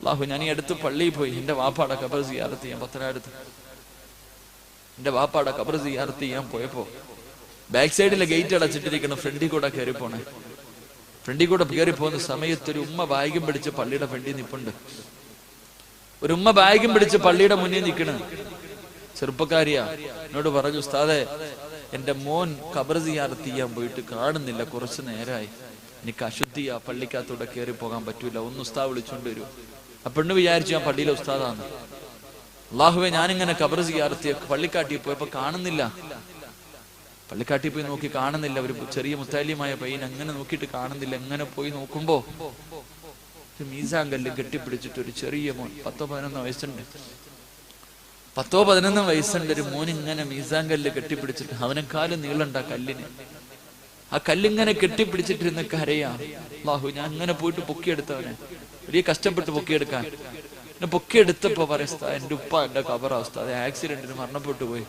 അള്ളാഹു, ഞാൻ ഈ അടുത്ത് പള്ളിയിൽ പോയി എന്റെ വാപ്പാടെ ഖബർ സിയാറത്ത് ചെയ്യാൻ, പത്തനാടുത്ത് എന്റെ വാപ്പാടെ ഖബർ സിയാറത്ത് ചെയ്യാൻ പോയപ്പോ ബാക്ക് സൈഡിലെ ഗേറ്റ് അടച്ചിട്ടിരിക്കണം, ഫ്രണ്ടിൽ കൂടെ കയറി പോണേ. ഫ്രണ്ടിൽ കൂടെ കയറി പോകുന്ന സമയത്ത് ഒരു ഉമ്മ ബാഗും പിടിച്ച് പള്ളിയുടെ ഫ്രണ്ടിൽ നിൽപ്പുണ്ട്. ഒരു ഉമ്മ ബാഗും പിടിച്ച് പള്ളിയുടെ മുന്നിൽ നിൽക്കണ്. ചെറുപ്പക്കാരിയാ. എന്നോട് പറഞ്ഞു, ഉസ്താദേ, എന്റെ മോൻ ഖബർ സിയാറത്ത് ചെയ്യാൻ പോയിട്ട് കാണുന്നില്ല, കുറച്ചു നേരമായി, എനിക്ക് അശുദ്ധിയാ, പള്ളിക്കകത്തൂടെ കയറി പോകാൻ പറ്റൂല, ഒന്ന് ഉസ്താദ് വിളിച്ചോണ്ട് വരൂ. ആ പെണ്ണ് വിചാരിച്ചു ഞാൻ പള്ളിയിലെ ഉസ്താദാണ്. അള്ളാഹുവെ, ഞാനിങ്ങനെ ഖബർ സിയാറത്ത് പള്ളിക്കാട്ടി പോയപ്പോ കാണുന്നില്ല, പള്ളിക്കാട്ടി പോയി നോക്കി കാണുന്നില്ല, ഒരു ചെറിയ മുത്താലിയമായ പയ്യൻ, അങ്ങനെ നോക്കിയിട്ട് കാണുന്നില്ല. എങ്ങനെ പോയി നോക്കുമ്പോ മീസാൻ കല്ല് കെട്ടിപ്പിടിച്ചിട്ട് ഒരു ചെറിയ മോൻ, 10-11 വയസ്സുണ്ട്, 10-11 വയസ്സുണ്ട് ഒരു മോൻ, ഇങ്ങനെ മീസാൻ കല്ല് കെട്ടിപ്പിടിച്ചിട്ട്, അവനെക്കാളും നീളണ്ട കല്ലിന്, ആ കല്ലിങ്ങനെ കെട്ടിപ്പിടിച്ചിട്ടിരുന്ന് കരയാ. അല്ലാഹു, ഞാൻ ഇങ്ങനെ പോയിട്ട് പൊക്കിയെടുത്തവനെ, വലിയ കഷ്ടപ്പെട്ട് പൊക്കിയെടുക്കാൻ. പൊക്കിയെടുത്തപ്പോ പറയാ, എന്റെ ഉപ്പ എന്റെ ഖബറാവസ്ഥ, അത് ആക്സിഡന്റിൽ മരണപ്പെട്ടു പോയി,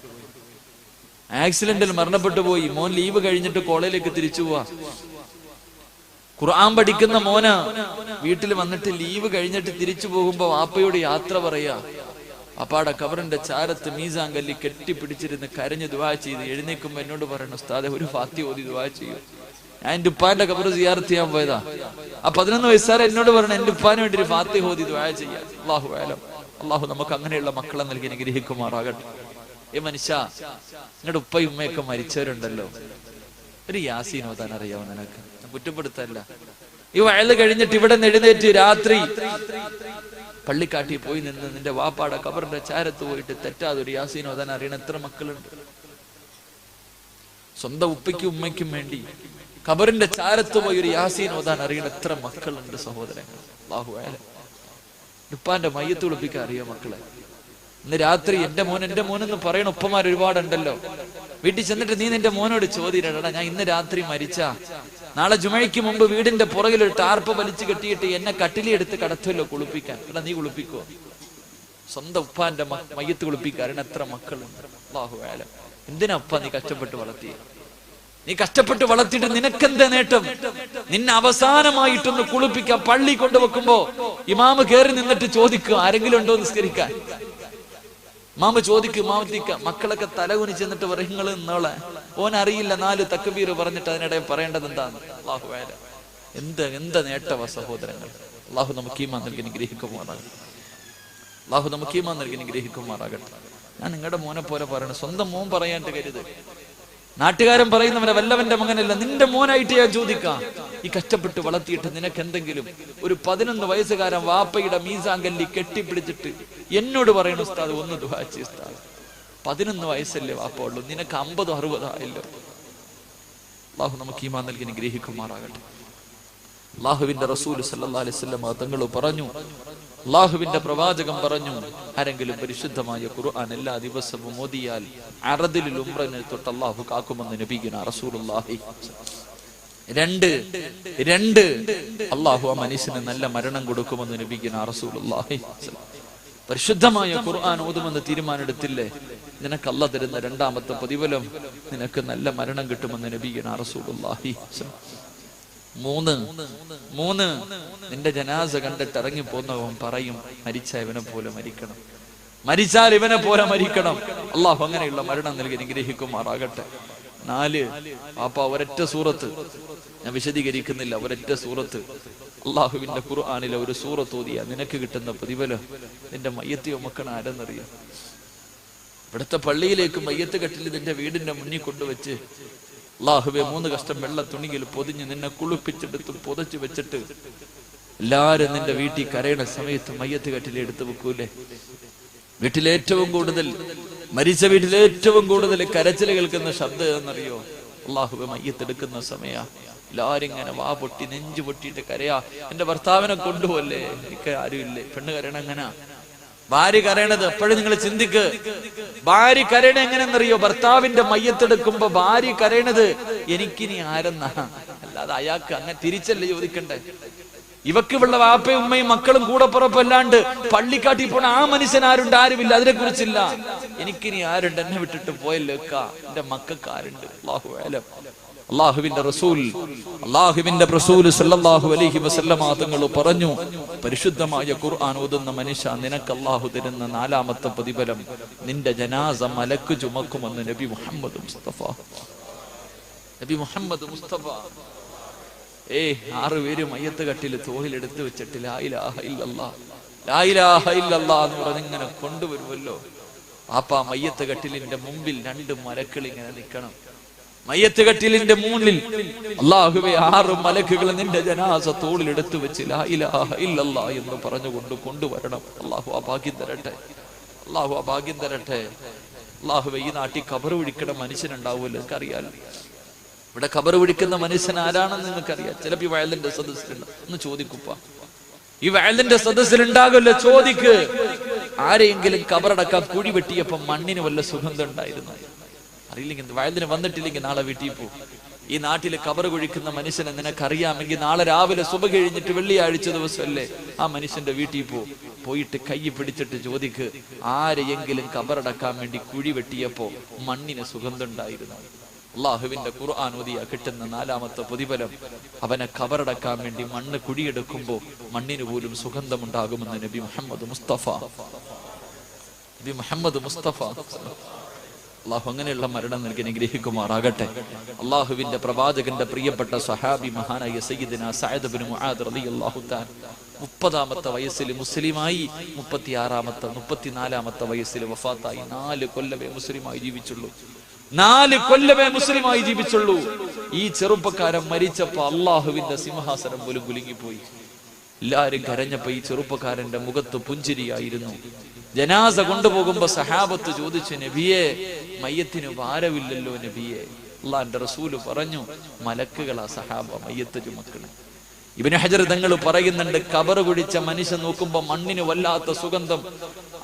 ആക്സിഡന്റിൽ മരണപ്പെട്ടു പോയി. മോൻ ലീവ് കഴിഞ്ഞിട്ട് കോളേജിലേക്ക് തിരിച്ചു പോവാ. ഖുർആൻ പഠിക്കുന്ന മോന വീട്ടിൽ വന്നിട്ട് ലീവ് കഴിഞ്ഞിട്ട് തിരിച്ചു പോകുമ്പോ വാപ്പയോട് യാത്ര പറയാ. അപ്പാടെ ഖബറിന്റെ ചാരത്ത് മീസാൻ കല്ലി കെട്ടിപ്പിടിച്ചിരുന്ന് കരഞ്ഞ് ദുആ ചെയ്ത് എഴുന്നേക്കുമ്പോ എന്നോട് പറയണം, ഉസ്താദെ, ഒരു ഫാത്തിഹ ഓതി ദുആ ചെയ്യൂ. ഞാൻ എന്റെ ഉപ്പാന്റെ ഖബർ സിയാറത്ത് ചെയ്യാൻ പോയതാ. ആ 11 വയസ്സുകാരൻ എന്നോട് പറഞ്ഞു, എന്റെ ഉപ്പാന് വേണ്ടി ഒരു ഫാത്തിഹ ഓതി ദുആ ചെയ്യാം. അല്ലാഹു അലം. അല്ലാഹു നമുക്ക് അങ്ങനെയുള്ള മക്കളെ നൽകി അനുഗ്രഹിക്കുമാറാകട്ടെ. മനുഷ്യ, നിങ്ങളുടെ ഉപ്പയും ഉമ്മയൊക്കെ മരിച്ചവരുണ്ടല്ലോ, ഒരു യാസീൻ ഓതാൻ അറിയാവോ നിനക്ക്? കുറ്റപ്പെടുത്തല്ല. ഈ വയല് കഴിഞ്ഞിട്ട് ഇവിടെ എഴുന്നേറ്റ് രാത്രി പള്ളിക്കാട്ടി പോയി നിന്ന് നിന്റെ വാപ്പാടെ ഖബറിന്റെ ചാരത്ത് പോയിട്ട് തെറ്റാതെ ഒരു യാസീൻ ഓതാൻ അറിയണ എത്ര മക്കളുണ്ട്? സ്വന്തം ഉപ്പയ്ക്കും ഉമ്മയ്ക്കും വേണ്ടി ഖബറിന്റെ ചാരത്ത് പോയി ഒരു യാസീൻ ഓതാൻ അറിയണ എത്ര മക്കളുണ്ട് സഹോദരങ്ങൾ. അല്ലാഹു അലം. ഉപ്പാന്റെ മയ്യത്ത് കുളിപ്പിക്കാൻ അറിയോ മക്കളെ? ഇന്ന് രാത്രി എന്റെ മോൻ എന്ന് പറയണ ഉപ്പമാർ ഒരുപാടുണ്ടല്ലോ. വീട്ടിൽ ചെന്നിട്ട് നീ നിന്റെ മോനോട് ചോദിക്കടാ, ഞാൻ ഇന്ന് രാത്രി മരിച്ചാ നാളെ ജുമയ്ക്ക് മുമ്പ് വീടിന്റെ പുറകിൽ ഒരു ടാർപ്പ് വലിച്ചു കെട്ടിയിട്ട് എന്നെ കട്ടിലി എടുത്ത് കടത്തുമല്ലോ കുളിപ്പിക്കാൻ. എടാ, നീ കുളിപ്പിക്കോ? സ്വന്തം ഉപ്പാന്റെ മയ്യത്ത് കുളിപ്പിക്കാൻ എത്ര മക്കളുണ്ട്? അല്ലാഹു അലം. എന്തിനാ ഉപ്പ നീ കഷ്ടപ്പെട്ട് വളർത്തിയ? നീ കഷ്ടപ്പെട്ട് വളർത്തിയിട്ട് നിനക്കെന്താ നേട്ടം? നിന്നെ അവസാനമായിട്ടൊന്ന് കുളിപ്പിക്കാൻ പള്ളി കൊണ്ടുവെക്കുമ്പോ ഇമാമ് കയറി നിന്നിട്ട് ചോദിക്കുക, ആരെങ്കിലും ഉണ്ടോ നിസ്കരിക്കാൻ? മാമ ചോദിക്കും, മാമത്തിക്ക മക്കളൊക്കെ തലകുനി ചെന്നിട്ട് പറയും, നിങ്ങൾ നിന്നോളെ, ഓൻ അറിയില്ല 4 തക്ബീർ പറഞ്ഞിട്ട് അതിനിടെ പറയേണ്ടത് എന്താണ്? അല്ലാഹു അലം. എന്താ നേട്ടവാ സഹോദരങ്ങൾ. അല്ലാഹു നമുക്ക് ഈമാൻ നൽകി അനുഗ്രഹിക്കുമാറാകട്ടെ. അല്ലാഹു നമുക്ക് ഈമാൻ നൽകി അനുഗ്രഹിക്കുമാറാകട്ടെ. ഞാൻ നിങ്ങളുടെ മോനെ പോലെ പറയണം, സ്വന്തം മോൻ പറയാണ്ട് കരുത്. നാട്ടുകാരൻ പറയുന്നവനെ വല്ലവന്റെ മകനല്ല, നിന്റെ മോനായിട്ട് ഞാൻ ചോദിക്കാം. ഈ കഷ്ടപ്പെട്ട് വളർത്തിയിട്ട് നിനക്ക് എന്തെങ്കിലും ഒരു 11 വയസ്സുകാരൻ വാപ്പയുടെ മീസാൻ കല്ലി കെട്ടിപ്പിടിച്ചിട്ട് എന്നോട് പറയണു, ഉസ്താദ് ഒന്ന് ദുആ ചെയ്യ് ഉസ്താദ്. 11 വയസ്സല്ലേ വാപ്പ ഉള്ളൂ, നിനക്ക് 50-60 ആയല്ലോ. അല്ലാഹു നമുക്ക് ഈമാൻ നൽകി അനുഗ്രഹിക്കുമാറാകട്ടെ. അല്ലാഹുവിന്റെ റസൂൽ സല്ലല്ലാഹു അലൈഹി വസല്ലം തങ്ങൾ പറഞ്ഞു, അല്ലാഹുവിന്റെ പ്രവാചകൻ പറഞ്ഞു, ആരെങ്കിലും പരിശുദ്ധമായ ഖുർആൻ എല്ലാ ദിവസവും ഓതിയാൽ അറദിൽ ഉംറനെ തൊട്ട് അല്ലാഹു കാക്കുമെന്ന് നബിയുനാ റസൂലുള്ളാഹി. 2 അല്ലാഹു ആ മനുഷ്യന് നല്ല മരണം കൊടുക്കുമെന്ന് നബിയുനാ റസൂലുള്ളാഹി. പരിശുദ്ധമായ ഖുർആൻ ഓതുമെന്ന് തീരുമാനമെടുത്തില്ലേ, നിനക്ക് അല്ലാഹു തരുന്ന 2ാമത്തെ പ്രതിഫലം നിനക്ക് നല്ല മരണം കിട്ടുമെന്ന് നബിയുനാ റസൂലുള്ളാഹി. 3 നിന്റെ ജനാസ കണ്ടിട്ട് ഇറങ്ങി പോന്നവൻ പറയും, മരിച്ച ഇവനെ പോലെ മരിക്കണം, മരിച്ചാൽ ഇവനെ പോലെ മരിക്കണം. അല്ലാഹു അങ്ങനെയുള്ള മരണം നൽകി അനുഗ്രഹിക്കുമാറാകട്ടെ. 4 പാപ്പ ഒരൊറ്റ സൂറത്ത്, ഞാൻ വിശദീകരിക്കുന്നില്ല, ഒരൊറ്റ സൂറത്ത് അല്ലാഹുവിന്റെ ഖുർആനിലെ ഒരു സൂറത്ത് ഓതിയാ നിനക്ക് കിട്ടുന്ന പ്രതിഫലം നിന്റെ മയ്യത്ത് മക്കൾ ആരെന്നറിയാം? ഇവിടുത്തെ പള്ളിയിലേക്ക് മയ്യത്ത് കെട്ടിൽ നിന്റെ വീടിന്റെ മുന്നിൽ കൊണ്ടുവച്ച് അല്ലാഹുവേ 3 കഷ്ടം വെള്ള തുണിയിൽ പൊതിഞ്ഞ് നിന്നെ കുളിപ്പിച്ചെടുത്ത് പൊതച്ചു വെച്ചിട്ട് എല്ലാരും നിന്റെ വീട്ടിൽ കരയണ സമയത്ത് മയ്യത്ത് കെട്ടിൽ എടുത്തു വെക്കൂലേ? വീട്ടിലേറ്റവും കൂടുതൽ മരിച്ച വീട്ടിലേറ്റവും കൂടുതൽ കരച്ചിൽ കേൾക്കുന്ന ശബ്ദം എന്നറിയോ? അല്ലാഹുവേ മയ്യത്തെടുക്കുന്ന സമയ എല്ലാരും ഇങ്ങനെ വാ പൊട്ടി നെഞ്ചു പൊട്ടിയിട്ട് കരയാ, എന്റെ ഭർത്താവിനെ കൊണ്ടുപോകല്ലേ, എനിക്ക് ആരുമില്ലേ. പെണ്ണ് കരയണ എങ്ങനാ? ഭാര്യ കരയണത് എപ്പോഴും നിങ്ങൾ ചിന്തിക്ക്. ഭാര്യ കരയണ എങ്ങനെയെന്നറിയോ? ഭർത്താവിന്റെ മയ്യത്തെടുക്കുമ്പോ ഭാര്യ കരയണത് എനിക്കിനി ആരെന്നാ, അല്ലാതെ അയാൾക്ക് അങ്ങനെ തിരിച്ചല്ലേ ചോദിക്കണ്ടേ. ഇവക്ക് ഉള്ള വാപ്പയും ഉമ്മയും മക്കളും കൂടെ പുറപ്പല്ലാണ്ട് പള്ളിക്കാട്ടി പോണ ആ മനുഷ്യൻ ആരുണ്ട്? ആരുമില്ല. അതിനെ കുറിച്ചില്ല. എനിക്കിനി ആരുണ്ട്? എന്നെ വിട്ടിട്ട് പോയല്ലോ, എന്റെ മക്കൾക്ക് ആരുണ്ട്? അല്ലാഹു അലം. അല്ലാഹുവിന്റെ റസൂൽ സല്ലല്ലാഹു അലൈഹി വസല്ലമ തങ്ങൾ പറഞ്ഞു, പരിശുദ്ധമായ ഖുർആൻ ഓതുന്ന മനുഷ്യ, നിനക്ക് അല്ലാഹു തരുന്ന 4ാമത്തെ പ്രതിഫലം നിന്റെ ജനാസ മലക്ക് ചുമക്കുമെന്ന് നബി മുഹമ്മദ് മുസ്തഫ. 6 പേര് മയ്യത്ത് കട്ടിൽ തോളിലെടുത്ത് വെച്ചിട്ട് ലാ ഇലാഹ ഇല്ലല്ലാഹ് എന്ന് പറഞ്ഞിങ്ങനെ കൊണ്ടുവരുമല്ലോ. ആപ്പാ മയ്യത്ത് കട്ടിലിന്റെ മുമ്പിൽ 2 മലക്കുകൾ ഇങ്ങനെ നിൽക്കണം. മയ്യത്ത് കട്ടിലിന്റെ മുന്നിൽ അല്ലാഹുവേ 6 മലക്കുകൾ നിന്റെ ജനാസ തോളിലെടുത്ത് വെച്ച് ലാ ഇലാഹ ഇല്ലല്ലാഹ് എന്ന് പറഞ്ഞുകൊണ്ട് കൊണ്ടുവരണം. അല്ലാഹു ആ ഭാഗ്യം തരട്ടെ. അല്ലാഹുവേ, ഈ നാട്ടിൽ ഖബർ വിളിക്കണ മനുഷ്യനുണ്ടാവുമല്ലോ, നിനക്കറിയാലോ. ഇവിടെ ഖബർ വിളിക്കുന്ന മനുഷ്യൻ ആരാണെന്ന് നിങ്ങൾക്കറിയാം. ചിലപ്പോ ഈ വയലിന്റെ സദസ്സിലുണ്ട്, ഒന്ന് ചോദിക്കുപ്പ. ഈ വയലിന്റെ സദസ്സിലുണ്ടാകുമല്ലോ, ചോദിക്ക്. ആരെയെങ്കിലും ഖബറടക്കാൻ കുഴി വെട്ടിയപ്പോ മണ്ണിന് വല്ല സുഗന്ധം ഉണ്ടായിരുന്നു? അറിയില്ലെങ്കിൽ, വയലിന് വന്നിട്ടില്ലെങ്കിൽ നാളെ വീട്ടിൽ പോ. ഈ നാട്ടില് ഖബർ കുഴിക്കുന്ന മനുഷ്യനെ നിനക്കറിയാമെങ്കിൽ നാളെ രാവിലെ സുബഹ് കഴിഞ്ഞിട്ട് വെള്ളിയാഴ്ച ദിവസമല്ലേ, ആ മനുഷ്യന്റെ വീട്ടിൽ പോയിട്ട് കൈ പിടിച്ചിട്ട് ചോദിക്ക്, ആരെയെങ്കിലും ഖബറടക്കാൻ വേണ്ടി കുഴി വെട്ടിയപ്പോ മണ്ണിന് സുഗന്ധം ഉണ്ടായിരുന്നു? അല്ലാഹുവിന്റെ ഖുർആൻ ഓതിയ കിട്ടുന്ന 4ാമത്തെ പ്രതിഫലം, അവനെ ഖബറടക്കാൻ വേണ്ടി മണ്ണ് കുഴിയെടുക്കുമ്പോ മണ്ണിന് പോലും സുഗന്ധമുണ്ടാകുമെന്ന് നബി മുഹമ്മദ് മുസ്തഫ. അള്ളാഹു അങ്ങനെയുള്ള മരണം നൽകി അനുഗ്രഹിക്കുമാറാകട്ടെ. അള്ളാഹുവിന്റെ പ്രവാചകന്റെ പ്രിയപ്പെട്ട സഹാബി മഹാനായ സയ്യിദുനാ സഅദ് ഇബ്നു മുആദ് റളിയല്ലാഹു തആല 30ാമത്തെ വയസ്സിൽ മുസ്ലിമായി, 34ാമത്തെ വയസ്സിൽ വഫാത്തായി. 4 കൊല്ലമേ മുസ്ലിമായി ജീവിച്ചുള്ളൂ. ഈ ചെറുപ്പക്കാരൻ മരിച്ചപ്പോ അള്ളാഹുവിന്റെ സിംഹാസനം പോലും കുലുങ്ങിപ്പോയി. എല്ലാരും കരഞ്ഞപ്പോ ഈ ചെറുപ്പക്കാരന്റെ മുഖത്ത് പുഞ്ചിരിയായിരുന്നു. ജനാസ കൊണ്ടുപോകുമ്പോ സഹാബത്ത് ചോദിച്ചു, നബിയെ, മയ്യത്തിന് ഭാരമില്ലല്ലോ നബിയെ? അള്ളാന്റെ റസൂല് പറഞ്ഞു, മലക്കുകളാ സഹാബ മയ്യത്ത് ചുമക്കണേ. ഇബ്നു ഹജർ തങ്ങൾ പറയുന്നുണ്ട്, ഖബർ കുഴിച്ച മനുഷ്യൻ നോക്കുമ്പോ മണ്ണിന് വല്ലാത്ത സുഗന്ധം.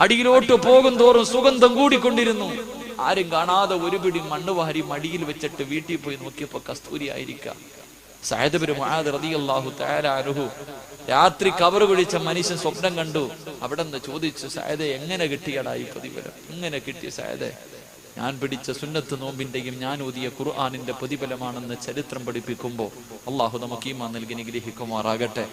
അടിയിലോട്ട് പോകും തോറും സുഗന്ധം കൂടിക്കൊണ്ടിരുന്നു. ആരും കാണാതെ ഒരു പിടി മണ്ണ് വാരി മടിയിൽ വെച്ചിട്ട് വീട്ടിൽ പോയി നോക്കിയപ്പോ കസ്തൂരി ആയിരിക്കാം. സഅദ് ഇബ്നു മുആദ് റളിയല്ലാഹു തആല അൻഹു രാത്രി ഖബർ കുഴിച്ച മനുഷ്യൻ സ്വപ്നം കണ്ടു. അവിടെ നിന്ന് ചോദിച്ചു, സഅദേ, എങ്ങനെ കിട്ടിയടാ ഈ പ്രതിഫലം? എങ്ങനെ കിട്ടിയ സഅദേ? ഞാൻ പിടിച്ച സുന്നത്ത് നോമ്പിന്റെയും ഞാൻ ഓതിയ ഖുർആനിന്റെ പ്രതിഫലമാണെന്ന് ചരിത്രം പഠിപ്പിക്കുമ്പോ അള്ളാഹു നമുക്ക് ഈമാൻ നൽകി അനുഗ്രഹിക്കുമാറാകട്ടെ.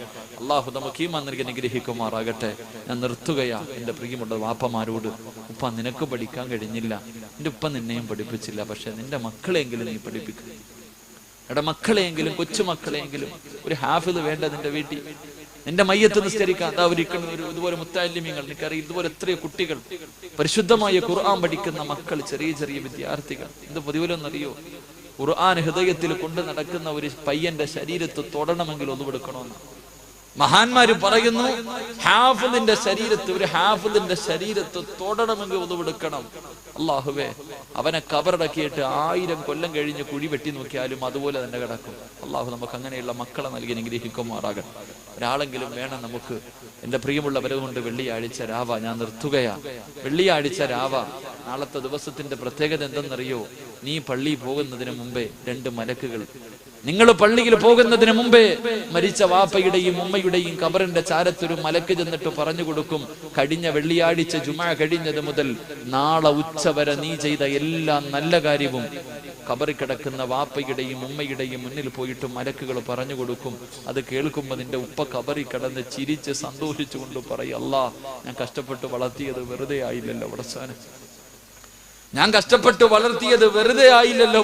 ഞാൻ നിർത്തുകയാ. എന്റെ പ്രിയമുള്ള വാപ്പമാരോട്, ഉപ്പ, നിനക്ക് പഠിക്കാൻ കഴിഞ്ഞില്ല, എന്റെ ഉപ്പ നിന്നെയും പഠിപ്പിച്ചില്ല, പക്ഷെ നിന്റെ മക്കളെങ്കിലും നീ പഠിപ്പിക്കുക. മക്കളെയെങ്കിലും, കൊച്ചുമക്കളെയെങ്കിലും ഒരു ഹാഫിദ് വേണ്ട നിന്റെ വീട്ടിൽ. നിന്റെ മയ്യത്ത് നിസ്കരിക്കാൻ ഇതുപോലെ മുത്തഅല്ലിമീങ്ങൾ, എനിക്കറിയാം, ഇതുപോലെ എത്രയോ കുട്ടികൾ, പരിശുദ്ധമായ ഖുർആൻ പഠിക്കുന്ന മക്കൾ, ചെറിയ വിദ്യാർത്ഥികൾ. എന്ത് പ്രതിഫലമെന്നറിയോ? ഖുർആൻ ഹൃദയത്തിൽ കൊണ്ടു നടക്കുന്ന ഒരു പയ്യന്റെ ശരീരത്ത് തൊടണമെങ്കിൽ ഒന്നുകൊടുക്കണമെന്ന് മഹാന്മാര് പറയുന്നു. ഒരു ഹാഫിദിന്റെ ശരീരത്ത് തൊടണമെങ്കിൽ ഒന്നുകൊടുക്കണം. അല്ലാഹുവേ, അവനെ കബറടക്കിയിട്ട് 1000 കൊല്ലം കഴിഞ്ഞ് കുഴി വെട്ടി നോക്കിയാലും അതുപോലെ തന്നെ കിടക്കും. അല്ലാഹു നമുക്ക് അങ്ങനെയുള്ള മക്കളെ നൽകി അനുഗ്രഹിക്കുമാറാകട്ടെ. ഒരാളെങ്കിലും വേണം നമുക്ക്. എന്റെ പ്രിയമുള്ളവരെ കൊണ്ട് വെള്ളിയാഴ്ച രാവ ഞാൻ നിർത്തുകയാ. വെള്ളിയാഴ്ച രാവ, നാളത്തെ ദിവസത്തിന്റെ പ്രത്യേകത എന്തെന്നറിയോ? നീ പള്ളിയിൽ പോകുന്നതിന് മുമ്പേ 2 മലക്കുകൾ, നിങ്ങൾ പള്ളിയിൽ പോകുന്നതിന് മുമ്പേ മരിച്ച വാപ്പയുടെയും ഉമ്മയുടെയും ഖബറിന്റെ ചാരത്തൊരു മലക്ക് ചെന്നിട്ട് പറഞ്ഞു കൊടുക്കും, കഴിഞ്ഞ വെള്ളിയാഴ്ച ജുമാ കഴിഞ്ഞത് മുതൽ നാളെ ഉച്ചവരെ നീ ചെയ്ത എല്ലാ നല്ല കാര്യവും ഖബറിൽ കിടക്കുന്ന വാപ്പയുടെയും ഉമ്മയുടെയും മുന്നിൽ പോയിട്ട് മലക്കുകൾ പറഞ്ഞു കൊടുക്കും. അത് കേൾക്കുമ്പോ നിന്റെ ഉപ്പ ഖബറിൽ കിടന്ന് ചിരിച്ച് സന്തോഷിച്ചുകൊണ്ട് പറയും, അല്ലാ, ഞാൻ കഷ്ടപ്പെട്ട് വളർത്തിയത് വെറുതെ ആയില്ലല്ലോ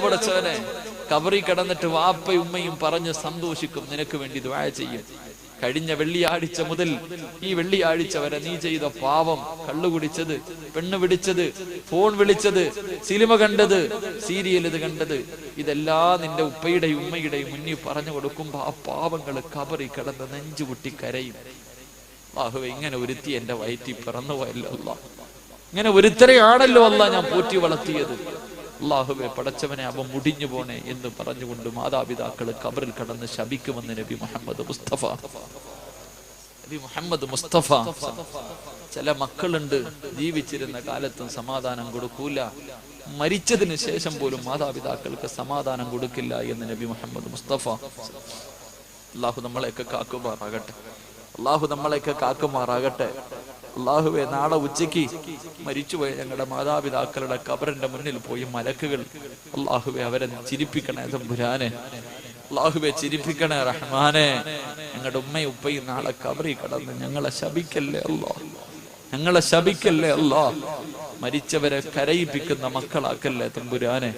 പടച്ചോനെ. ഖബറിൽ കിടന്നിട്ട് വാപ്പയും ഉമ്മയും പറഞ്ഞ് സന്തോഷിക്കും, നിനക്ക് വേണ്ടി ദുആ ചെയ്യും. കഴിഞ്ഞ വെള്ളിയാഴ്ച മുതൽ ഈ വെള്ളിയാഴ്ച വരെ നീ ചെയ്ത പാവം, കള്ളു കുടിച്ചത്, പെണ്ണ് പിടിച്ചത്, ഫോൺ വിളിച്ചത്, സിനിമ കണ്ടത്, സീരിയൽ ഇത് കണ്ടത്, ഇതെല്ലാം നിന്റെ ഉപ്പയുടെയും ഉമ്മയുടെയും മുന്നിൽ പറഞ്ഞു കൊടുക്കുമ്പോ ആ പാവങ്ങള് ഖബറിൽ കിടന്ന് നെഞ്ചുപൊട്ടി കരയും. അല്ലാഹുവേ, ഇങ്ങനെ ഒരുത്തി എന്റെ വയറ്റിൽ പിറന്നു പോയല്ലോ അല്ലാ, ഇങ്ങനെ ഒരുത്തരെയാണല്ലോ അല്ലാ ഞാൻ പോറ്റി വളർത്തിയത്. അല്ലാഹുവേ, പടച്ചവനെ, അവൻ മുടിഞ്ഞു പോണേ എന്ന് പറഞ്ഞുകൊണ്ട് മാതാപിതാക്കള് ഖബറിൽ കടന്ന് ശപിക്കുമെന്ന് നബി മുഹമ്മദ് മുസ്തഫ. ചില മക്കളുണ്ട്, ജീവിച്ചിരുന്ന കാലത്തും സമാധാനം കൊടുക്കൂല, മരിച്ചതിന് ശേഷം പോലും മാതാപിതാക്കൾക്ക് സമാധാനം കൊടുക്കില്ല എന്ന് നബി മുഹമ്മദ് മുസ്തഫ. അല്ലാഹു നമ്മളെയൊക്കെ കാക്കുമാറാകട്ടെ. അള്ളാഹുവെ നാളെ ഉച്ചയ്ക്ക് മരിച്ചുപോയ ഞങ്ങളുടെ മാതാപിതാക്കളുടെ ഖബറിന്റെ മുന്നിൽ പോയി മലക്കുകൾ അള്ളാഹുവെ അവരെ ചിരിപ്പിക്കണേ തമ്പുരാനെ, അള്ളാഹുവെ ചിരിപ്പിക്കണേ റഹ്മാനെ. ഞങ്ങളുടെ ഉമ്മയും ഉപ്പയും നാളെ ഖബറിൽ കടന്ന് ഞങ്ങളെ ശപിക്കല്ലേ അല്ലാ, ഞങ്ങളെ ശപിക്കല്ലേ അല്ലാ. മരിച്ചവരെ കരയിപ്പിക്കുന്ന മക്കളാക്കല്ലേ തമ്പുരാനെ,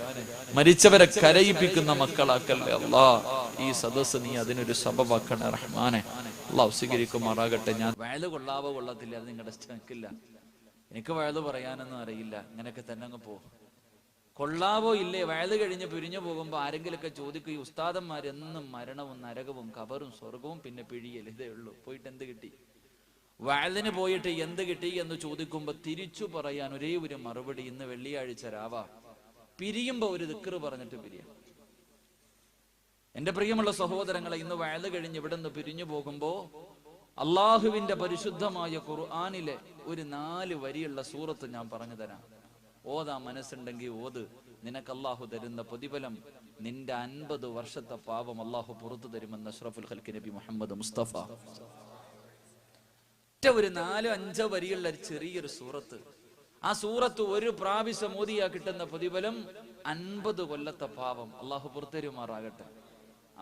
മരിച്ചവരെ കരയിപ്പിക്കുന്ന മക്കളാക്കല്ലേ അല്ലാ. ഈ സദസ്സ് നീ അതിനൊരു സബബാക്കണേ റഹ്മാനെ. അള്ളാഹു സ്വീകരിക്കുമാറാകട്ടെ. ഞാൻ വയല് കൊള്ളാവോ കൊള്ളത്തില്ല അത് നിങ്ങളുടെ ഇഷ്ടമില്ല, എനിക്ക് വയല് പറയാനൊന്നും അറിയില്ല, ഇങ്ങനെയൊക്കെ തന്നെ അങ്ങ് പോ. കൊള്ളാവോ ഇല്ലേ വയല് കഴിഞ്ഞ് പിരിഞ്ഞു പോകുമ്പോ ആരെങ്കിലൊക്കെ ചോദിക്കും, ഈ ഉസ്താദന്മാർ എന്നും മരണവും നരകവും ഖബറും സ്വർഗവും പിന്നെ പിഴിയൽ, ഇതേ ഉള്ളൂ. പോയിട്ട് എന്ത് കിട്ടി? വയലിന് പോയിട്ട് എന്ത് കിട്ടി എന്ന് ചോദിക്കുമ്പോ തിരിച്ചു പറയാൻ ഒരേ ഒരു മറുപടി, ഇന്ന് വെള്ളിയാഴ്ച രാവാ, പിരിയുമ്പോ ഒരു ദിക്റ് പറഞ്ഞിട്ട് പിരിയാം. എന്റെ പ്രിയമുള്ള സഹോദരങ്ങളെ, ഇന്ന് വയല് കഴിഞ്ഞ് ഇവിടെ നിന്ന് പിരിഞ്ഞു പോകുമ്പോ അള്ളാഹുവിന്റെ പരിശുദ്ധമായ ഖുർആനിലെ ഒരു 4 വരിയുള്ള സൂറത്ത് ഞാൻ പറഞ്ഞു തരാം. ഓതാ മനസ്സുണ്ടെങ്കിൽ ഓത്. നിനക്ക് അള്ളാഹു തരുന്ന പ്രതിഫലം നിന്റെ 50 വർഷത്തെ പാപം അള്ളാഹു പുറത്തു തരുമെന്ന് അഷ്റഫുൽ ഖൽഖ് നബി മുഹമ്മദ് മുസ്തഫ. ഒരു 4-5 വരിയുള്ള ചെറിയൊരു സൂറത്ത്. ആ സൂറത്ത് ഒരു പ്രാവശ്യം ഓതിയാ കിട്ടുന്ന പ്രതിഫലം 50 കൊല്ലത്തെ പാപം അള്ളാഹു പുറത്തരുമാറാകട്ടെ.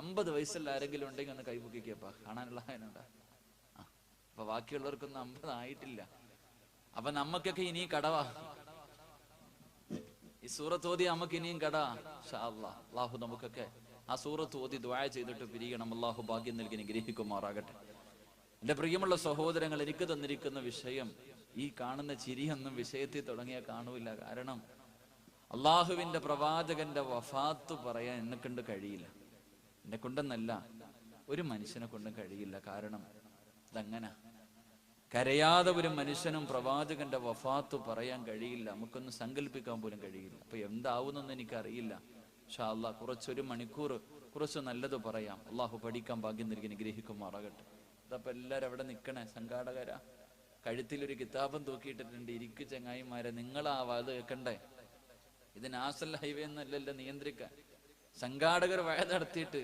50 വയസ്സുള്ള ആരെങ്കിലും ഉണ്ടെങ്കിൽ ഒന്ന് കൈപൊക്കിക്കപ്പാ, കാണാനുള്ള അതിനുണ്ടാ. അപ്പൊ ബാക്കിയുള്ളവർക്കൊന്നും 50 ആയിട്ടില്ല. അപ്പൊ നമ്മക്കൊക്കെ ഇനിയും കടവാ, ഈ സൂറത്ത് ഓതി നമുക്ക് ഇനിയും കടാ. അള്ളാഹു നമുക്കൊക്കെ ആ സൂറത്ത് ഓതി ദുആ ചെയ്തിട്ട് പിരിയണം. അള്ളാഹു ഭാഗ്യം നൽകി അനുഗ്രഹിക്കുമാറാകട്ടെ. എന്റെ പ്രിയമുള്ള സഹോദരങ്ങൾ, എനിക്ക് തന്നിരിക്കുന്ന വിഷയം, ഈ കാണുന്ന ചിരിയൊന്നും വിഷയത്തിൽ തുടങ്ങിയാൽ കാണൂല. കാരണം അള്ളാഹുവിന്റെ പ്രവാചകന്റെ വഫാത്ത് പറയാൻ എന്നെ കൊണ്ട് കഴിയില്ല, എന്നെ കൊണ്ടെന്നല്ല ഒരു മനുഷ്യനെ കൊണ്ടും കഴിയില്ല. കാരണം അതങ്ങനെ കരയാതെ ഒരു മനുഷ്യനും പ്രവാചകന്റെ വഫാത്ത് പറയാൻ കഴിയില്ല, നമുക്കൊന്നും സങ്കല്പിക്കാൻ പോലും കഴിയില്ല. അപ്പൊ എന്താവുന്നൊന്നും എനിക്കറിയില്ല. ഇൻഷാ അല്ലാഹ് കുറച്ചൊരു മണിക്കൂർ കുറച്ച് നല്ലത് പറയാം. അള്ളാഹു പഠിക്കാൻ ഭാഗ്യം നൽകി അനുഗ്രഹിക്കുമാറാകട്ടെ. അതപ്പൊ എല്ലാരും അവിടെ നിക്കണേ, സംഘാടകരാ, കഴുത്തിലൊരു കിതാബും തൂക്കിയിട്ടിട്ടുണ്ട്. ഇരിക്കു ചങ്ങായിമാരെ, നിങ്ങളാ അത് കേൾക്കണ്ടേ? ഇത് നാഷണൽ ഹൈവേ ഒന്നല്ലല്ലോ നിയന്ത്രിക്കാൻ. സംഘാടകർ വയൽ നടത്തിയിട്ട്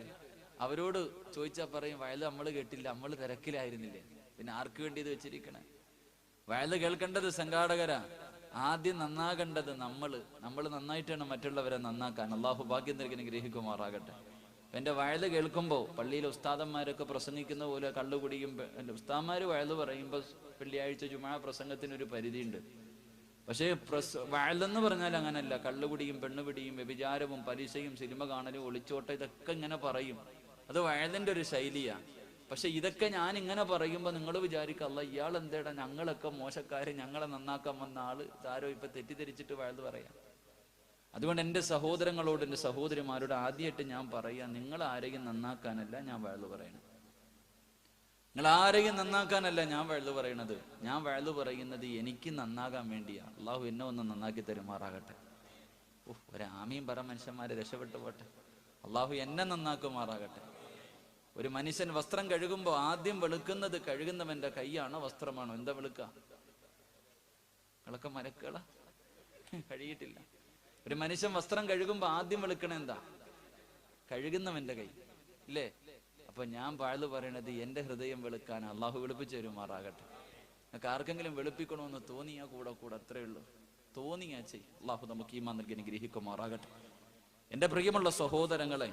അവരോട് ചോദിച്ചാ പറയും, വയൽ നമ്മൾ കേട്ടില്ല, നമ്മൾ തിരക്കിലായിരുന്നില്ലേ, പിന്നെ ആർക്ക് വേണ്ടി ഇത് വെച്ചിരിക്കണേ? വയല് കേൾക്കേണ്ടത് സംഘാടകരാ, ആദ്യം നന്നാകേണ്ടത് നമ്മൾ നന്നായിട്ടാണ് മറ്റുള്ളവരെ നന്നാക്കാൻ. അള്ളാഹു ഭാഗ്യം നൽകി ഗ്രഹിക്കുമാറാകട്ടെ. എന്റെ വയല് കേൾക്കുമ്പോ പള്ളിയിലെ ഉസ്താദന്മാരൊക്കെ പ്രസംഗിക്കുന്ന പോലെ കള്ളുകുടിയും, ഉസ്താദന്മാര് വയല് പറയുമ്പോ വെള്ളിയാഴ്ച ജുമാ പ്രസംഗത്തിനൊരു പരിധിയുണ്ട്. പക്ഷേ വയലെന്ന് പറഞ്ഞാൽ അങ്ങനല്ല. കള്ളുകുടിയും പെണ്ണുപിടിയും വ്യഭിചാരവും പലിശയും സിനിമ കാണലും ഒളിച്ചോട്ടം ഇതൊക്കെ ഇങ്ങനെ പറയും. അത് വയലിന്റെ ഒരു ശൈലിയാ. പക്ഷെ ഇതൊക്കെ ഞാൻ ഇങ്ങനെ പറയുമ്പോ നിങ്ങൾ വിചാരിക്കല്ല, ഇയാൾ എന്തേടാ, ഞങ്ങളൊക്കെ മോശക്കാര്, ഞങ്ങളെ നന്നാക്കാൻ വന്ന ആള് ഇതാരോ ഇപ്പൊ തെറ്റിദ്ധരിച്ചിട്ട് വയല് പറയാം. അതുകൊണ്ട് എൻ്റെ സഹോദരങ്ങളോട്, എൻ്റെ സഹോദരിമാരോട് ആദ്യമായിട്ട് ഞാൻ പറയാം, നിങ്ങൾ ആരെയും നന്നാക്കാനല്ല ഞാൻ വയല് പറയണത്. നിങ്ങൾ ആരെയും നന്നാക്കാനല്ല ഞാൻ വയല് പറയണത്. ഞാൻ വയല് പറയുന്നത് എനിക്ക് നന്നാകാൻ വേണ്ടിയാ. അള്ളാഹു എന്നെ ഒന്ന് നന്നാക്കി തരുമാറാകട്ടെ. ഒരാമയും പറ, മനുഷ്യന്മാരെ രക്ഷപ്പെട്ടു പോട്ടെ. അള്ളാഹു എന്നെ നന്നാക്കുമാറാകട്ടെ. ഒരു മനുഷ്യൻ വസ്ത്രം കഴുകുമ്പോ ആദ്യം വെളുക്കുന്നത് കഴുകുന്നവന്റെ കൈയാണോ വസ്ത്രമാണോ? എന്താ വെളുക്ക? കളക്ക മരക്കള കഴുകിയിട്ടില്ല. ഒരു മനുഷ്യൻ വസ്ത്രം കഴുകുമ്പോ ആദ്യം വെളുക്കണ എന്താ? കഴുകുന്നവന്റെ കൈ, ഇല്ലേ? അപ്പൊ ഞാൻ വയല് പറയണത് എന്റെ ഹൃദയം വെളുക്കാൻ അള്ളാഹു വെളുപ്പിച്ചു തരുമാറാകട്ടെ. നിങ്ങൾക്ക് ആർക്കെങ്കിലും വെളുപ്പിക്കണമെന്ന് തോന്നിയാ കൂടെ അത്രേ ഉള്ളൂ. തോന്നിയാ ചെയ്. അള്ളാഹു നമുക്ക് ഈമാൻ നൽകി അനുഗ്രഹിക്കുമാറാകട്ടെ. എന്റെ പ്രിയമുള്ള സഹോദരങ്ങളെ,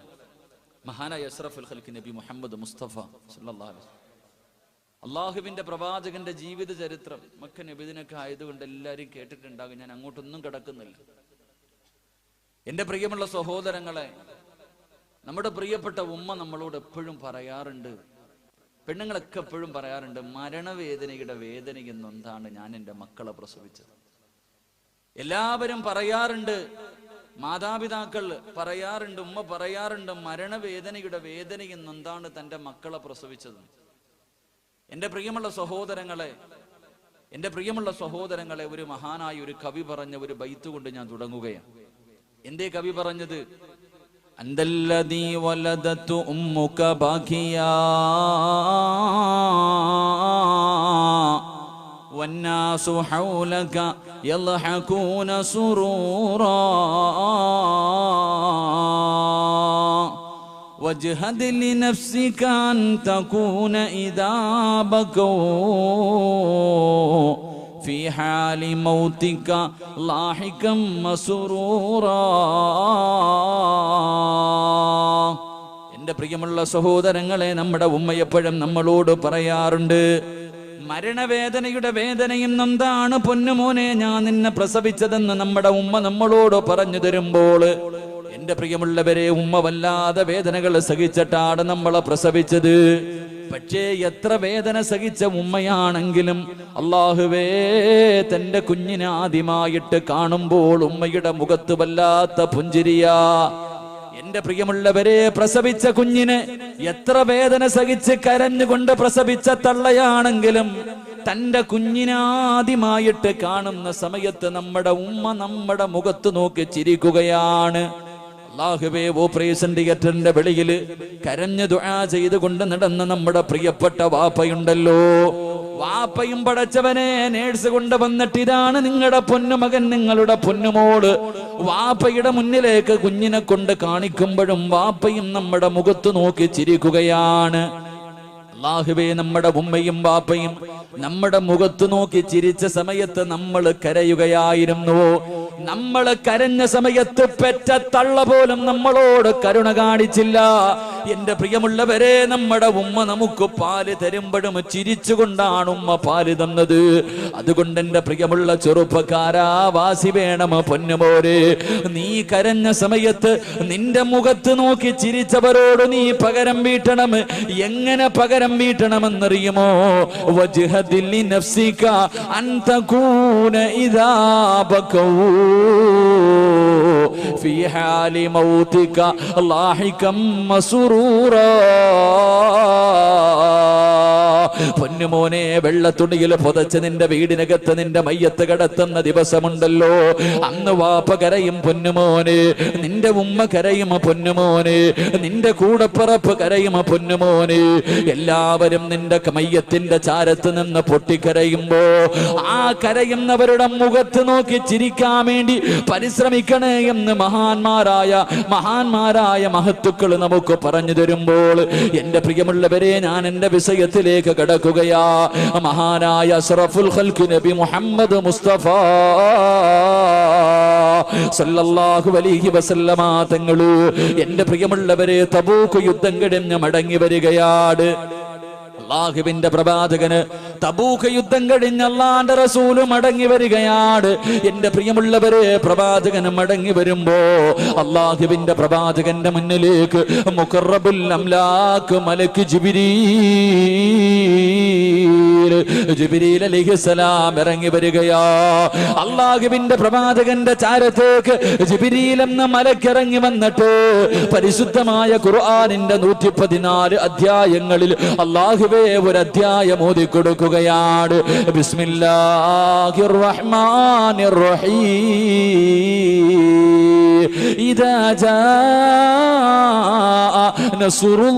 മഹാനായ അഷ്റഫുൽ ഖൽഖ് നബി മുഹമ്മദ് മുസ്തഫ സല്ലല്ലാഹു അലൈഹി വസല്ലം, അള്ളാഹുവിന്റെ പ്രവാചകന്റെ ജീവിത ചരിത്രം മക്ക നബിദിനൊക്കെ ആയതുകൊണ്ട് എല്ലാവരും കേട്ടിട്ടുണ്ടാകും. ഞാൻ അങ്ങോട്ടൊന്നും കിടക്കുന്നില്ല. എന്റെ പ്രിയമുള്ള സഹോദരങ്ങളെ, നമ്മുടെ പ്രിയപ്പെട്ട ഉമ്മ നമ്മളോട് എപ്പോഴും പറയാറുണ്ട്, പെണ്ണുങ്ങളൊക്കെ എപ്പോഴും പറയാറുണ്ട്, മരണവേദനയുടെ വേദനയെന്നൊന്നാണ് ഞാൻ എൻ്റെ മക്കളെ പ്രസവിച്ചത്. എല്ലാവരും പറയാറുണ്ട്, മാതാപിതാക്കൾ പറയാറുണ്ട്, ഉമ്മ പറയാറുണ്ട്, മരണവേദനയുടെ വേദനയെന്നൊന്നാണ് തൻ്റെ മക്കളെ പ്രസവിച്ചത്. എൻ്റെ പ്രിയമുള്ള സഹോദരങ്ങളെ, ഒരു മഹാനായ ഒരു കവി പറഞ്ഞ ഒരു ബൈത്ത് കൊണ്ട് ഞാൻ തുടങ്ങുകയാണ്. എന്തേ കവി പറഞ്ഞത്? അന്തല്ലദീ വലദതു ഉമ്മുക ബാകിയാ വന്നാസു ഹൗലക യൽഹഖൂന സുറൂറാ വജ്ഹദ് ലിനഫ്സിക അൻ തകൂന ഇദാ ബകൂ ഫീ ഹാലി മൗതിക ലാഹികം മസ്റൂറാ. എന്റെ പ്രിയമുള്ള സഹോദരങ്ങളെ, നമ്മുടെ ഉമ്മ എപ്പോഴും നമ്മളോട് പറയാറുണ്ട്, മരണവേദനയുടെ വേദനയും എന്താണ് പൊന്നുമോനെ ഞാൻ നിന്നെ പ്രസവിച്ചതെന്ന് നമ്മുടെ ഉമ്മ നമ്മളോട് പറഞ്ഞു തരുമ്പോൾ, എന്റെ പ്രിയമുള്ളവരെ, ഉമ്മ വല്ലാതെ വേദനകൾ സഹിച്ചിട്ടാണ് നമ്മളെ പ്രസവിച്ചത്. പക്ഷേ എത്ര വേദന സഹിച്ച ഉമ്മയാണെങ്കിലും അല്ലാഹുവേ, തന്റെ കുഞ്ഞിനെ ആദ്യമായിട്ട് കാണുമ്പോൾ ഉമ്മയുടെ മുഖത്ത് വല്ലാത്ത പുഞ്ചിരിയാ. എന്റെ പ്രിയമുള്ളവരെ, പ്രസവിച്ച കുഞ്ഞിന് എത്ര വേദന സഹിച്ച് കരഞ്ഞുകൊണ്ട് പ്രസവിച്ച തള്ളയാണെങ്കിലും തന്റെ കുഞ്ഞിനാദ്യമായിട്ട് കാണുന്ന സമയത്ത് നമ്മുടെ ഉമ്മ നമ്മുടെ മുഖത്ത് നോക്കി ചിരിക്കുകയാണ്. അല്ലാഹുവേ, ഓപ്പറേഷൻ തിയേറ്ററിന്റെ വെളിയിൽ കരഞ്ഞു ദുആ ചെയ്തുകൊണ്ട് നടന്ന നമ്മുടെ പ്രിയപ്പെട്ട വാപ്പയുണ്ടല്ലോ, വാപ്പയും പടച്ചവനെ നേഴ്സ് കൊണ്ട് വന്നിട്ട് ഇതാണ് നിങ്ങളുടെ പൊന്നുമകൻ, നിങ്ങളുടെ പൊന്നുമോള്, വാപ്പയുടെ മുന്നിലേക്ക് കുഞ്ഞിനെ കൊണ്ട് കാണിക്കുമ്പോഴും വാപ്പയും നമ്മുടെ മുഖത്ത് നോക്കി ചിരിക്കുകയാണ്. അല്ലാഹുവേ, നമ്മുടെ ഉമ്മയും വാപ്പയും നമ്മുടെ മുഖത്ത് നോക്കി ചിരിച്ച സമയത്ത് നമ്മൾ കരയുകയായിരുന്നു. നമ്മൾ കരഞ്ഞ സമയത്ത് പെറ്റ തള്ള പോലും നമ്മളോട് കരുണ കാണിച്ചില്ല. എന്റെ പ്രിയമുള്ളവരെ, നമ്മുടെ ഉമ്മ നമുക്ക് പാല് തരുമ്പോഴും ചിരിച്ചുകൊണ്ടാണ് ഉമ്മ പാല് തന്നത്. അതുകൊണ്ട് എന്റെ പ്രിയമുള്ള ചെറുപ്പക്കാരാ, വാസി വേണം പൊന്നുമോരെ, നീ കരഞ്ഞ സമയത്ത് നിന്റെ മുഖത്ത് നോക്കി ചിരിച്ചവരോട് നീ പകരം വീട്ടണം. എങ്ങനെ പകരം വീട്ടണമെന്നറിയുമോ? വജ്ഹദിൽ ലിനഫ്സിക അൻ തകൂന ഇദാ ബകൂ ഫീ ഹാലി മൗതിക ലാഹികം മസ്റൂറാ. പൊന്നുമോനെ, വെള്ളത്തുണിയിൽ പുതച്ച് നിന്റെ വീടിനകത്ത് നിന്റെ മയ്യത്ത് കിടത്തുന്ന ദിവസമുണ്ടല്ലോ, അന്ന് വാപ്പ കരയും പൊന്നുമോനെ, നിന്റെ ഉമ്മ കരയും പൊന്നുമോനെ, നിന്റെ കൂടപ്പിറപ്പ് കരയും പൊന്നുമോനെ. എല്ലാവരും നിന്റെ മയ്യത്തിന്റെ ചാരത്ത് നിന്ന് പൊട്ടിക്കരയുമ്പോ ആ കരയുന്നവരുടെ മുഖത്ത് നോക്കി ചിരിക്കാൻ വേണ്ടി പരിശ്രമിക്കണേ എന്ന് മഹാന്മാരായ മഹത്തുക്കൾ നമുക്ക് പറഞ്ഞു തരുമ്പോൾ, എന്റെ പ്രിയമുള്ളവരെ, ഞാൻ എന്റെ വിഷയത്തിലേക്ക് കടക്കുകയാ. മഹാനായ അഷ്റഫുൽ ഖൽഖ് നബി മുഹമ്മദ് മുസ്തഫ സല്ലല്ലാഹു അലൈഹി വസല്ലമ തങ്ങള്, എന്റെ പ്രിയമുള്ളവരെ, തബൂക്ക് യുദ്ധം കഴിഞ്ഞ് മടങ്ങി വരികയാണ്. അല്ലാഹുവിന്റെ പ്രവാചകന് തബൂക്ക് യുദ്ധം കഴിഞ്ഞ് അല്ലാഹുവിന്റെ റസൂല് മടങ്ങി വരികയാണ്. എന്റെ പ്രിയമുള്ളവരെ, പ്രവാചകൻ മടങ്ങി വരുമ്പോ അല്ലാഹുവിന്റെ പ്രവാചകന്റെ മുന്നിലേക്ക് മുഖറബുൽ അംലാക്ക് മലക്ക് ജിബ്രീൽ അലൈഹിസ്സലാം ഇറങ്ങി വരികയാ. അല്ലാഹുവിന്റെ പ്രവാചകന്റെ ചാരത്തേക്ക് ജിബ്രീൽ എന്ന മലക്ക് ഇറങ്ങി വന്നിട്ട് പരിശുദ്ധമായ ഖുർആനിന്റെ 114 അധ്യായങ്ങളിൽ അല്ലാഹുവേ ഒരു അധ്യായം ഓതി കൊടുക്കുകയാണ്. ബിസ്മില്ലാഹിർ റഹ്മാനിർ റഹീം. ഇദാ ജാഅ നസ്റുല്ലാഹി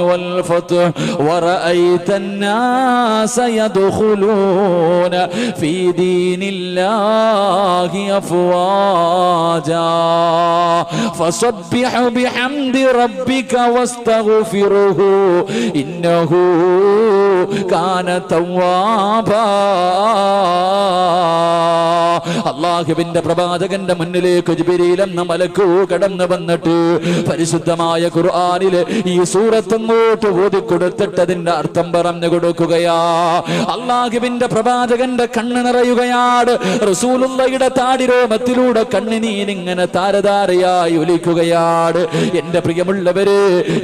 വൽ ഫത്ഹ് വറഅയ്തൻ നാസ യദ്ഖുലൂന ഫീ ദീനില്ലാഹി അഫ്വാജാ ഫസബ്ബിഹ് ബിഹംദി റബ്ബിക വസ്തഗ്ഫിർഹു ഇന്നഹു കാന തവ്വാബാ. അല്ലാഹുവിന്റെ പ്രവാചകന്റെ മുന്നിലേക്ക് ജിബ്രീൽ എന്ന മലക്ക് കടന്നു വന്നിട്ട് പരിശുദ്ധമായ ഖുർആനിലെ ഈ സൂറത്ത് അങ്ങോട്ട് ഓതി കൊടുത്തിട്ട് അതിന്റെ അർത്ഥം പറഞ്ഞു കൊടുക്കുകയാ. അല്ലാഹുവിന്റെ പ്രവാചകന്റെ കണ്ണ് നിറയുകയാണ്. റസൂലുള്ളാഹിയുടെ താടിരോമത്തിലൂടെ കണ്ണുനീരിങ്ങനെ താരതാരയായി ഒലിക്കുകയാണ്. എന്റെ പ്രിയമുള്ളവരെ,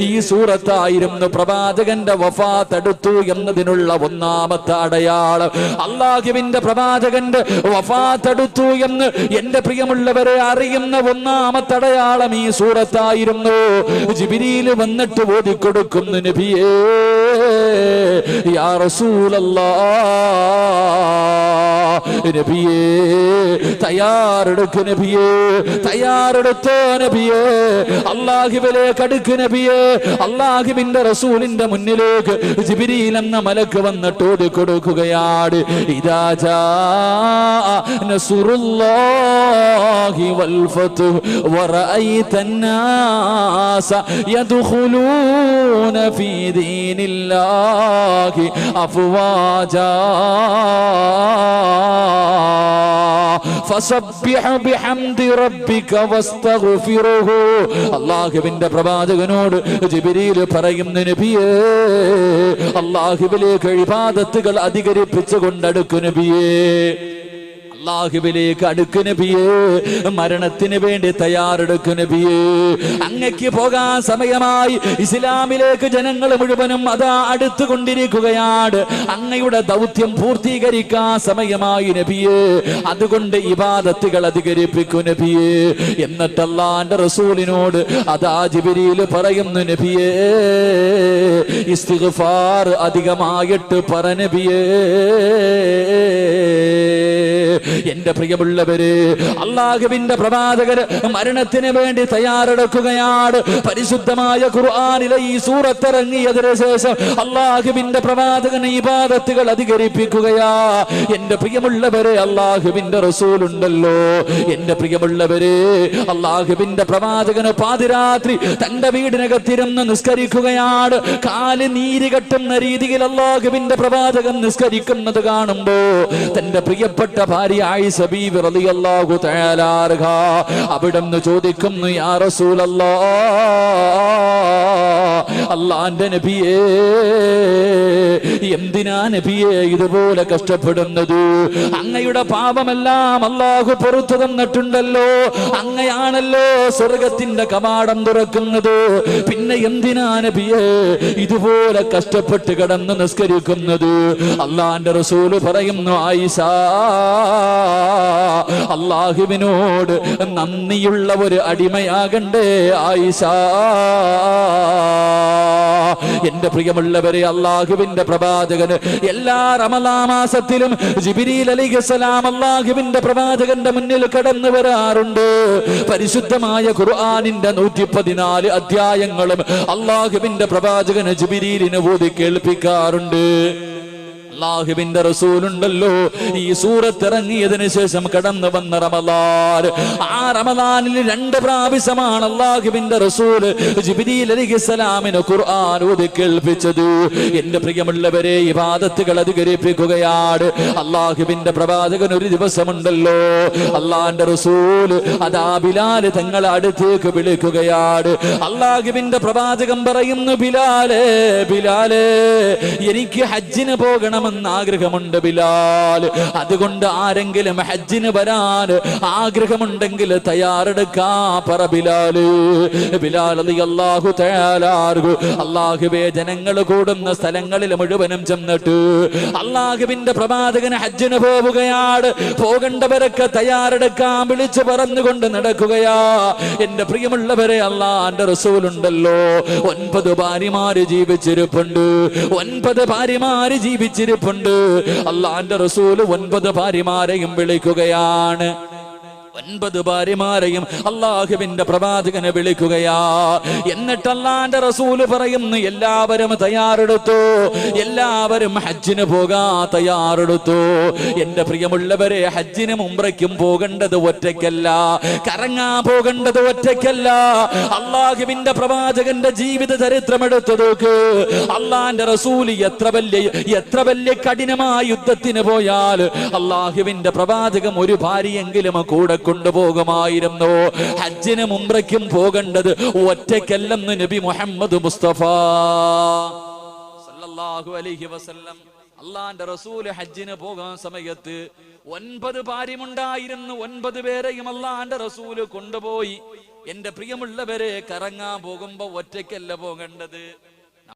ഈ സൂറത്തായിരുന്നു പ്രവാചകന്റെ വഫാത്ത് അടുത്തു എന്നതിനുള്ള ഒന്നാമത്തെ അടയാളം. അല്ലാഹുവിന്റെ പ്രവാചകന്റെ വഫാത്ത് അടുത്തു എന്ന് എന്റെ പ്രിയമുള്ളവരെ അറിയുന്ന ഒന്നാമത്തെ അടയാളം ഈ സൂറത്തായിരുന്നു. ജിബ്രീൽ വന്നിട്ട് ഓതിക്കൊടുക്കുന്നു, നബിയേ യാ റസൂലല്ലാഹ്, നബിയേ തയ്യാറെടുക്ക്, നബിയേ തയ്യാറെടുത്തോ, നബിയേ അല്ലാഹുവിലേക്ക് അടുക്ക്, നബിയേ. അല്ലാഹുവിന്റെ റസൂലിന്റെ മുന്നിലേക്ക് ജിബ്രീൽ എന്ന മലക്ക് വന്നിട്ട് ഓതിക്കൊടുക്കുകയാണ്. ഇദാ ജാഅ നസ്റുല്ലാഹ് والفتح ورأيت الناس يدخلون في دين الله أفواجا فسبح بحمد ربك واستغفره. അല്ലാഹുവിന്റെ പ്രവാചകനോട് ജിബ്രീൽ പറയുന്നു, നബിയേ, അല്ലാഹുവിലേക്ക് ഇബാദത്തുകൾ അധികരിപ്പിച്ചു കൊണ്ടടുക്കു നബിയേ, അല്ലാഹുവിലേക്ക് അടുക്കു നബിയേ, മരണത്തിന് വേണ്ടി തയ്യാറെടുക്കു നബിയേ. അങ്ങക്ക് പോകാൻ സമയമായി. ഇസ്ലാമിലേക്ക് ജനങ്ങൾ മുഴുവനും അതാ അടുത്തുകൊണ്ടിരിക്കുകയാണ്. അങ്ങയുടെ ദൗത്യം പൂർത്തീകരിക്കാൻ സമയമായി നബിയേ. അതുകൊണ്ട് ഇബാദത്തുകൾ അധികരിപ്പിക്കു നബിയേ. എന്നിട്ട് അല്ലാഹുവിന്റെ റസൂലിനോട് അതാ ജിബ്രീൽ പറയുന്നു, നബിയേ, ഇസ്തിഗ്ഫാർ അധികമായിട്ട് പറ നബിയേ. എന്റെ പ്രിയമുള്ളവര്, അല്ലാഹുവിന്റെ പ്രവാചകർ മരണത്തിന് വേണ്ടി തയ്യാറെടുക്കുകയാണ്. പരിശുദ്ധമായ ഖുർആനിലെ ഈ സൂറത്ത് ഇറങ്ങിയതിനു ശേഷം അല്ലാഹുവിന്റെ പ്രവാചകൻ ഇബാദത്തുകൾ അധികരിപ്പിക്കുകയാ. എന്റെ പ്രിയമുള്ളവരെ, അല്ലാഹുവിന്റെ റസൂലുണ്ടല്ലോ. എന്റെ പ്രിയമുള്ളവരെ, അല്ലാഹുവിന്റെ പ്രവാചകന് പാതിരാത്രി തന്റെ വീടിനകത്തിരുന്ന് നിസ്കരിക്കുകയാണ്. കാല് നീര് കെട്ടുന്ന രീതിയിൽ അല്ലാഹുവിന്റെ പ്രവാചകൻ നിസ്കരിക്കുന്നത് കാണുമ്പോ തന്റെ പ്രിയപ്പെട്ട ഭാര്യ ആയിഷ ബീവി റളിയല്ലാഹു തആല അൻഹ അവിടുന്ന് ചോദിക്കുന്നു, യാ റസൂലല്ലാഹ്, അല്ലാഹുവിന്റെ നബിയേ, എന്തിനാ നബിയേ ഇതുപോലെ കഷ്ടപ്പെടുന്നത്? അങ്ങയുടെ പാപമെല്ലാം അല്ലാഹു പുറത്തു തന്നിട്ടുണ്ടല്ലോ. അങ്ങയാണല്ലോ സ്വർഗത്തിന്റെ കവാടം തുറക്കുന്നത്. പിന്നെ എന്തിനാ നബിയേ ഇതുപോലെ കഷ്ടപ്പെട്ട് കിടന്ന് നിസ്കരിക്കുന്നത്? അല്ലാഹുവിന്റെ റസൂല് പറയുന്നു, ആയിഷ, അല്ലാഹുവിനോട് നന്ദിയുള്ള ഒരു അടിമയാകണ്ടേ ആയിഷ. എന്റെ പ്രിയമുള്ളവരെ, അല്ലാഹുവിന്റെ പ്രവാചകന് എല്ലാ റമളാൻ മാസത്തിലും ജിബ്രീൽ അലൈഹിസ്സലാം അല്ലാഹുവിന്റെ പ്രവാചകന്റെ മുന്നിൽ കടന്നു വരാറുണ്ട്. പരിശുദ്ധമായ ഖുർആനിന്റെ 114 അധ്യായങ്ങളും അല്ലാഹുവിന്റെ പ്രവാചകന് ജിബ്രീലിനെ ഓതി കേൾപ്പിക്കാറുണ്ട്. അല്ലാഹുവിന്റെ റസൂലുണ്ടല്ലോ, ഈ സൂറത്ത് ഇറങ്ങിയതിനു ശേഷം കടന്നു വന്ന റമളാൻ, ആ റമളാനിൽ 2 പ്രാവശ്യമാണ് അല്ലാഹുവിന്റെ റസൂല് ജിബ്രീൽ അലൈഹിസ്സലാമിനെ ഖുർആൻ ഓതി കേൾപ്പിച്ചത്. എന്റെ പ്രിയമുള്ളവരെ, ഇബാദത്തുകൾ അധികരിപ്പിക്കുകയാണ്. അല്ലാഹുവിന്റെ പ്രവാചകൻ ഒരു ദിവസമുണ്ടല്ലോ, അല്ലാഹുവിന്റെ റസൂല് അതാ ബിലാൽ തങ്ങളെ അടുത്തേക്ക് വിളിക്കുകയാണ്. അല്ലാഹുവിന്റെ പ്രവാചകൻ പറയുന്നു, ബിലാലേ, ബിലാലേ, എനിക്ക് ഹജ്ജിന് പോകണം ആഗ്രഹമുണ്ട് ബിലാൽ. അതുകൊണ്ട് ആരെങ്കിലും ഹജ്ജിന് വരാൻ ആഗ്രഹമുണ്ടെങ്കിൽ തയ്യാറെടുക്കാ പറ ബിലാൽ. ബിലാൽ റളിയല്ലാഹു തആല അൻഹു അല്ലാഹുവേ ജനങ്ങൾ കൂടുന്ന സ്ഥലങ്ങളിൽ മുഴുവനും ചെന്നിട്ട് അല്ലാഹുവിന്റെ പ്രവാചകൻ ഹജ്ജിന് പോവുകയാണ്. പോകേണ്ടവരൊക്കെ തയ്യാറെടുക്കാൻ വിളിച്ചു പറഞ്ഞുകൊണ്ട് നടക്കുകയാ. എന്റെ പ്രിയമുള്ളവരെ, അല്ലാഹുവിന്റെ റസൂലുണ്ടല്ലോ, 9 ഭാര്യമാര് ജീവിച്ചിരിപ്പുണ്ട്. 9 ഭാര്യമാര് ജീവിച്ചിരിപ്പുണ്ട്. അല്ലാഹുവിന്റെ റസൂൽ 9 ഭാര്യമാരെയും വിളിക്കുകയാണ്. 9 ഭാര്യമാരെയും അല്ലാഹുവിന്റെ പ്രവാചകനെ വിളിക്കുകയാ. എന്നിട്ട് അല്ലാഹുവിന്റെ റസൂല് പറയുന്നു, എല്ലാവരും തയ്യാറെടുത്തു, എല്ലാവരും ഹജ്ജിന് പോകാൻ തയ്യാറെടുത്തു. എന്റെ പ്രിയമുള്ളവരെ, ഹജ്ജിനും ഉംറയ്ക്കും പോകേണ്ടത് ഒറ്റയ്ക്കല്ല, കറങ്ങാൻ പോകേണ്ടത് ഒറ്റയ്ക്കല്ല. അല്ലാഹുവിന്റെ പ്രവാചകന്റെ ജീവിത ചരിത്രം എടുത്തു നോക്ക്. അല്ലാഹുവിന്റെ റസൂല് എത്ര വലിയ കഠിനമായ യുദ്ധത്തിന് പോയാൽ അല്ലാഹുവിന്റെ പ്രവാചകൻ ഒരു ഭാര്യയെങ്കിലും കൂടെ കൊണ്ടുപോകുമായിരുന്നു. ഹജ്ജിനും ഉംറയ്ക്കും പോകേണ്ടത് ഒറ്റയ്ക്കല്ലെന്ന് നബി മുഹമ്മദ് മുസ്തഫ സല്ലല്ലാഹു അലൈഹി വസല്ലം. അല്ലാഹുവിന്റെ റസൂൽ ഹജ്ജിന് പോകാൻ സമയത്ത് 9 ഭാര്യമുണ്ടായിരുന്നു. 9 പേരെയും അല്ലാഹുവിന്റെ റസൂൽ കൊണ്ടുപോയി. എന്റെ പ്രിയമുള്ളവരെ, കറങ്ങാൻ പോകുമ്പോ ഒറ്റയ്ക്കല്ല പോകേണ്ടത്.